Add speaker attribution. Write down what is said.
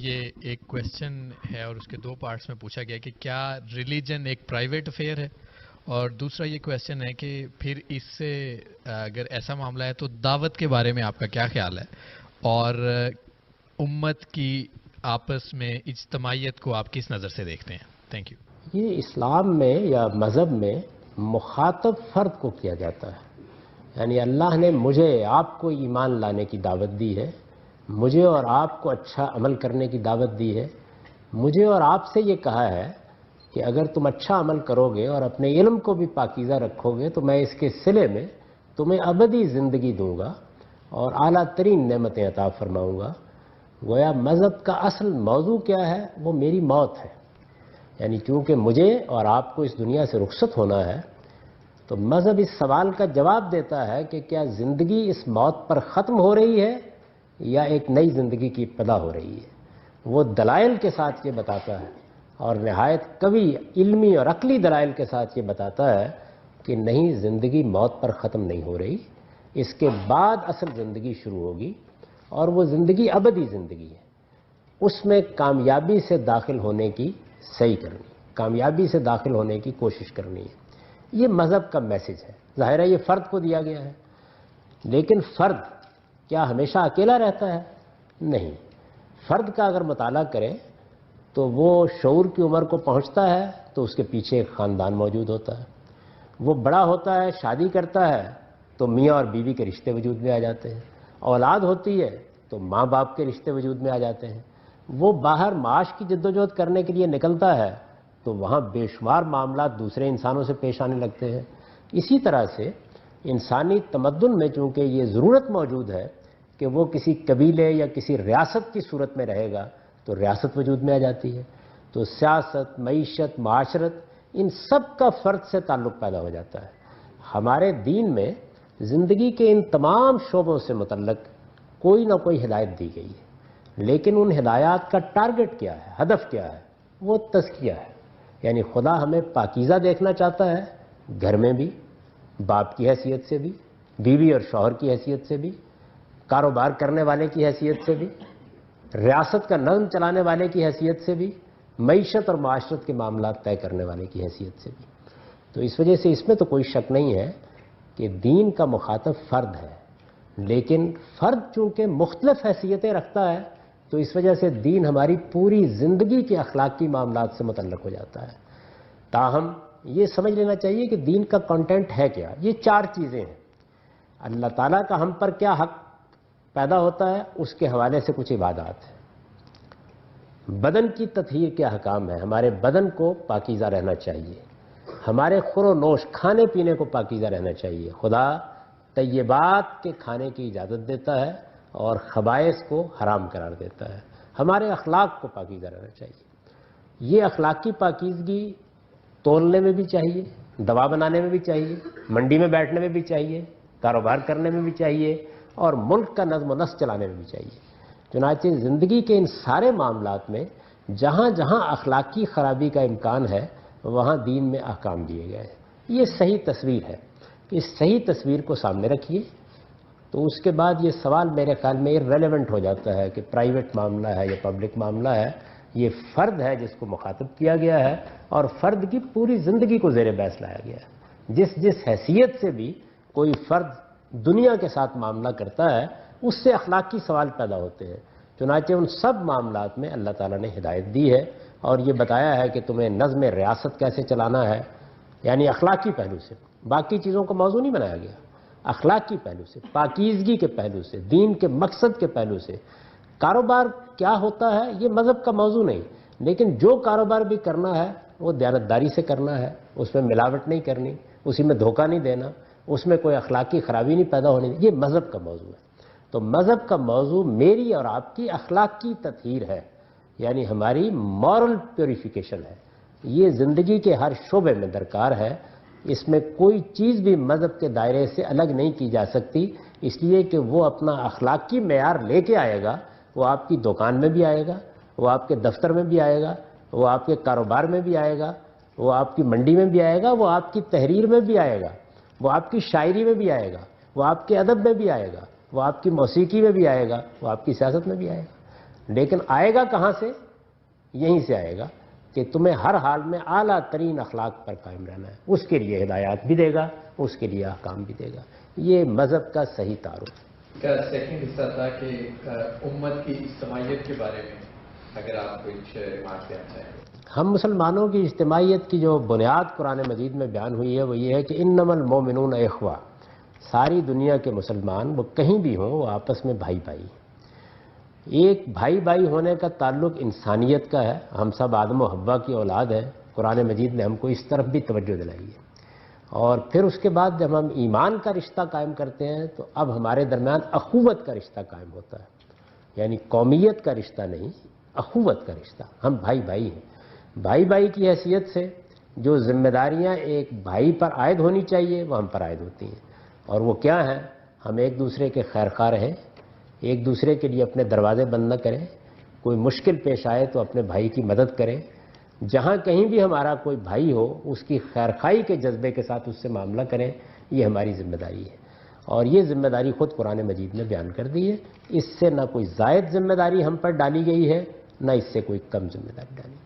Speaker 1: یہ ایک کویشچن ہے اور اس کے دو پارٹس میں پوچھا گیا کہ کیا ریلیجن ایک پرائیویٹ افیئر ہے، اور دوسرا یہ کویشچن ہے کہ پھر اس سے اگر ایسا معاملہ ہے تو دعوت کے بارے میں آپ کا کیا خیال ہے، اور امت کی آپس میں اجتماعیت کو آپ کس نظر سے دیکھتے ہیں؟ Thank you.
Speaker 2: یہ اسلام میں یا مذہب میں مخاطب فرد کو کیا جاتا ہے، یعنی اللہ نے مجھے آپ کو ایمان لانے کی دعوت دی ہے، مجھے اور آپ کو اچھا عمل کرنے کی دعوت دی ہے، مجھے اور آپ سے یہ کہا ہے کہ اگر تم اچھا عمل کرو گے اور اپنے علم کو بھی پاکیزہ رکھو گے تو میں اس کے صلے میں تمہیں ابدی زندگی دوں گا اور اعلیٰ ترین نعمتیں عطا فرماؤں گا۔ گویا مذہب کا اصل موضوع کیا ہے؟ وہ میری موت ہے، یعنی چونکہ مجھے اور آپ کو اس دنیا سے رخصت ہونا ہے تو مذہب اس سوال کا جواب دیتا ہے کہ کیا زندگی اس موت پر ختم ہو رہی ہے یا ایک نئی زندگی کی ابتدا ہو رہی ہے۔ وہ دلائل کے ساتھ یہ بتاتا ہے، اور نہایت قوی علمی اور عقلی دلائل کے ساتھ یہ بتاتا ہے کہ نہیں، زندگی موت پر ختم نہیں ہو رہی، اس کے بعد اصل زندگی شروع ہوگی، اور وہ زندگی ابدی زندگی ہے۔ اس میں کامیابی سے داخل ہونے کی صحیح کرنی، کامیابی سے داخل ہونے کی کوشش کرنی ہے۔ یہ مذہب کا میسج ہے۔ ظاہر ہے یہ فرد کو دیا گیا ہے، لیکن فرد کیا ہمیشہ اکیلا رہتا ہے؟ نہیں۔ فرد کا اگر مطالعہ کریں تو وہ شعور کی عمر کو پہنچتا ہے تو اس کے پیچھے ایک خاندان موجود ہوتا ہے، وہ بڑا ہوتا ہے، شادی کرتا ہے تو میاں اور بیوی کے رشتے وجود میں آ جاتے ہیں، اولاد ہوتی ہے تو ماں باپ کے رشتے وجود میں آ جاتے ہیں، وہ باہر معاش کی جدوجہد کرنے کے لیے نکلتا ہے تو وہاں بے شمار معاملات دوسرے انسانوں سے پیش آنے لگتے ہیں۔ اسی طرح سے انسانی تمدن میں چونکہ یہ ضرورت موجود ہے کہ وہ کسی قبیلے یا کسی ریاست کی صورت میں رہے گا تو ریاست وجود میں آ جاتی ہے، تو سیاست، معیشت، معاشرت، ان سب کا فرد سے تعلق پیدا ہو جاتا ہے۔ ہمارے دین میں زندگی کے ان تمام شعبوں سے متعلق کوئی نہ کوئی ہدایت دی گئی ہے، لیکن ان ہدایات کا ٹارگٹ کیا ہے، ہدف کیا ہے؟ وہ تزکیہ ہے، یعنی خدا ہمیں پاکیزہ دیکھنا چاہتا ہے، گھر میں بھی، باپ کی حیثیت سے بھی، بیوی اور شوہر کی حیثیت سے بھی، کاروبار کرنے والے کی حیثیت سے بھی، ریاست کا نظم چلانے والے کی حیثیت سے بھی، معیشت اور معاشرت کے معاملات طے کرنے والے کی حیثیت سے بھی۔ تو اس وجہ سے اس میں تو کوئی شک نہیں ہے کہ دین کا مخاطب فرد ہے، لیکن فرد چونکہ مختلف حیثیتیں رکھتا ہے تو اس وجہ سے دین ہماری پوری زندگی کے اخلاقی معاملات سے متعلق ہو جاتا ہے۔ تاہم یہ سمجھ لینا چاہیے کہ دین کا کنٹینٹ ہے کیا۔ یہ چار چیزیں ہیں۔ اللہ تعالیٰ کا ہم پر کیا حق پیدا ہوتا ہے، اس کے حوالے سے کچھ عبادات ہیں۔ بدن کی تطہیر کے احکام ہیں، ہمارے بدن کو پاکیزہ رہنا چاہیے، ہمارے خور و نوش، کھانے پینے کو پاکیزہ رہنا چاہیے۔ خدا طیبات کے کھانے کی اجازت دیتا ہے اور خبائث کو حرام قرار دیتا ہے۔ ہمارے اخلاق کو پاکیزہ رہنا چاہیے۔ یہ اخلاقی پاکیزگی تولنے میں بھی چاہیے، دوا بنانے میں بھی چاہیے، منڈی میں بیٹھنے میں بھی چاہیے، کاروبار کرنے میں بھی چاہیے، اور ملک کا نظم و نسق چلانے میں بھی چاہیے۔ چنانچہ زندگی کے ان سارے معاملات میں جہاں جہاں اخلاقی خرابی کا امکان ہے وہاں دین میں احکام دیے گئے ہیں۔ یہ صحیح تصویر ہے۔ اس صحیح تصویر کو سامنے رکھیے تو اس کے بعد یہ سوال میرے خیال میں ریلیونٹ ہو جاتا ہے کہ پرائیویٹ معاملہ ہے یا پبلک معاملہ ہے۔ یہ فرد ہے جس کو مخاطب کیا گیا ہے، اور فرد کی پوری زندگی کو زیر بحث لایا گیا ہے۔ جس حیثیت سے بھی کوئی فرد دنیا کے ساتھ معاملہ کرتا ہے اس سے اخلاقی سوال پیدا ہوتے ہیں۔ چنانچہ ان سب معاملات میں اللہ تعالیٰ نے ہدایت دی ہے اور یہ بتایا ہے کہ تمہیں نظم ریاست کیسے چلانا ہے، یعنی اخلاقی پہلو سے، باقی چیزوں کو موضوع نہیں بنایا گیا، اخلاقی پہلو سے، پاکیزگی کے پہلو سے، دین کے مقصد کے پہلو سے۔ کاروبار کیا ہوتا ہے یہ مذہب کا موضوع نہیں، لیکن جو کاروبار بھی کرنا ہے وہ دیانتداری سے کرنا ہے، اس میں ملاوٹ نہیں کرنی، اسی میں دھوکہ نہیں دینا، اس میں کوئی اخلاقی خرابی نہیں پیدا ہونی، یہ مذہب کا موضوع ہے۔ تو مذہب کا موضوع میری اور آپ کی اخلاق کی تطہیر ہے، یعنی ہماری مورل پیوریفیکیشن ہے۔ یہ زندگی کے ہر شعبے میں درکار ہے، اس میں کوئی چیز بھی مذہب کے دائرے سے الگ نہیں کی جا سکتی، اس لیے کہ وہ اپنا اخلاقی معیار لے کے آئے گا۔ وہ آپ کی دکان میں بھی آئے گا، وہ آپ کے دفتر میں بھی آئے گا، وہ آپ کے کاروبار میں بھی آئے گا، وہ آپ کی منڈی میں بھی آئے گا، وہ آپ کی تحریر میں بھی آئے گا، وہ آپ کی شاعری میں بھی آئے گا، وہ آپ کے ادب میں بھی آئے گا، وہ آپ کی موسیقی میں بھی آئے گا، وہ آپ کی سیاست میں بھی آئے گا۔ لیکن آئے گا کہاں سے؟ یہیں سے آئے گا کہ تمہیں ہر حال میں اعلیٰ ترین اخلاق پر قائم رہنا ہے. اس کے لیے ہدایات بھی دے گا, اس کے لیے احکام بھی دے گا. یہ مذہب کا صحیح تعارف ہے.
Speaker 1: کا سیکنڈ حصہ تھا کہ امت کی اجتماعیت کے بارے میں اگر آپ کچھ ریمارک دینا چاہیں.
Speaker 2: ہم مسلمانوں کی اجتماعیت کی جو بنیاد قرآن مجید میں بیان ہوئی ہے وہ یہ ہے کہ انما المومنون اخوہ. ساری دنیا کے مسلمان وہ کہیں بھی ہوں وہ آپس میں بھائی بھائی. ایک بھائی بھائی ہونے کا تعلق انسانیت کا ہے. ہم سب آدم و حوا کی اولاد ہیں. قرآن مجید نے ہم کو اس طرف بھی توجہ دلائی ہے. اور پھر اس کے بعد جب ہم ایمان کا رشتہ قائم کرتے ہیں تو اب ہمارے درمیان اخوت کا رشتہ قائم ہوتا ہے. یعنی قومیت کا رشتہ نہیں, اخوت کا رشتہ. ہم بھائی بھائی ہیں. بھائی بھائی کی حیثیت سے جو ذمہ داریاں ایک بھائی پر عائد ہونی چاہیے وہ ہم پر عائد ہوتی ہیں. اور وہ کیا ہیں؟ ہم ایک دوسرے کے خیر خواہ رہیں, ایک دوسرے کے لیے اپنے دروازے بند نہ کریں, کوئی مشکل پیش آئے تو اپنے بھائی کی مدد کریں. جہاں کہیں بھی ہمارا کوئی بھائی ہو اس کی خیرخواہی کے جذبے کے ساتھ اس سے معاملہ کریں. یہ ہماری ذمہ داری ہے, اور یہ ذمہ داری خود قرآن مجید نے بیان کر دی ہے. اس سے نہ کوئی زائد ذمہ داری ہم پر ڈالی گئی ہے, نہ اس سے کوئی کم ذمہ داری ڈالی.